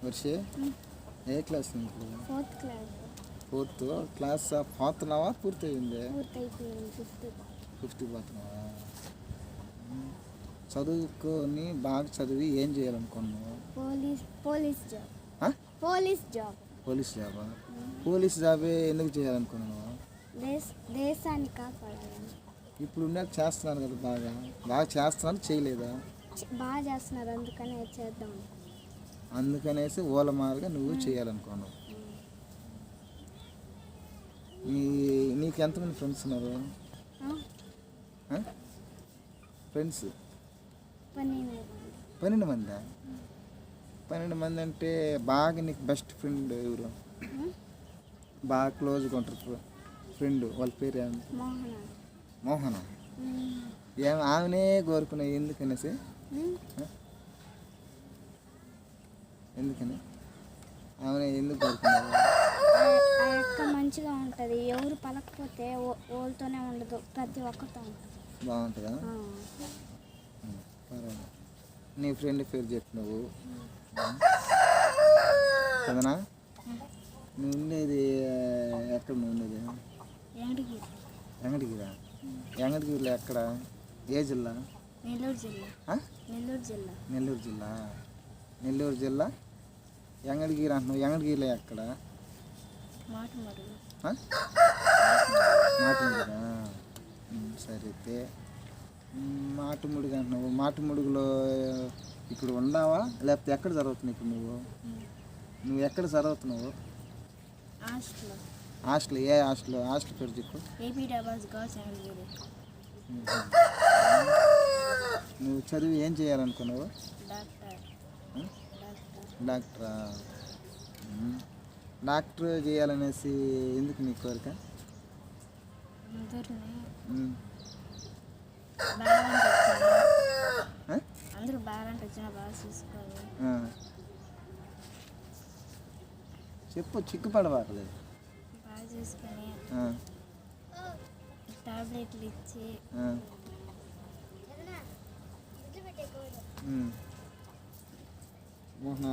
వర్షే ఏ class నీకు? Fourth class. Fourth class పోతున్నావా? పూర్తయింది. పూర్తయిపోయింది. ఫిఫ్త్ పోతున్నావా? చదువుకొని బాగా చదివి ఏం చేయాలనుకున్నావు? Police job. పోలీస్ జాబే ఎందుకు చేయాలనుకున్నావు? దేశాన్ని కాపాడాలని. ఇప్పుడు ఉన్న చేస్తున్నారు కదా, బాగా చేస్తున్నారు. చేయలేదా? బాగా చేస్తున్నారు, అందుకనే చేద్దాం. అందుకనేసి ఓలమారుగా నువ్వు చేయాలనుకున్నావు. నీకు ఎంతమంది ఫ్రెండ్స్ ఉన్నారు? ఫ్రెండ్స్ 12 మందా? 12 మంది అంటే బాగా నీకు బెస్ట్ ఫ్రెండ్ ఎవరు? బాగా క్లోజ్గా ఉంటారు ఫ్రెండ్, వాళ్ళ పేరు ఏంటి? మోహన. ఆమెనే కోరుకున్నావు ఎందుకనేసి? ఎందుకని ఆమె ఎందుకు కోరుకున్నావు? ఆ అక్క మంచిగా ఉంటుంది, ఎవరు పలకపోతే వాళ్ళతోనే ఉండదు, ప్రతి ఒక్కరితో ఉంటుంది. బాగుంటుందా? పర్వాలేదు. నీ ఫ్రెండ్ పేరు చెప్పు నువ్వు కదనా? నువ్వు ఉండేది ఎక్కడ? నువ్వు ఉండేది వెంకటగిరా. వెంకటగిరిలో ఎక్కడ? ఏ జిల్లా? నెల్లూరు జిల్లా. నెల్లూరు జిల్లా వెంకటగిరి అంటున్నావు. వెంకటగిరిలో ఎక్కడ? మాటముడిగా. సరే అయితే మాటముడిగా అంటున్నావు. మాటముడుగులో ఇప్పుడు ఉన్నావా లేకపోతే ఎక్కడ చదువుతున్నావు? ఇప్పుడు నువ్వు ఎక్కడ చదువుతున్నావు? హాస్టల్. ఏ హాస్టల్? హాస్టల్ పేరు చెప్పు. నువ్వు చదివి ఏం చేయాలనుకున్నావు? డాక్టరా? డాక్టర్ చేయాలనేసి ఎందుకు నీ కోరిక? అందరూ బాగాలంటే వచ్చినా బాగా చూసుకోవాలి. చెప్పు, చిక్కుపడవాలేదు. బాగా చూసుకొని టాబ్లెట్లు ఇచ్చి మోహన్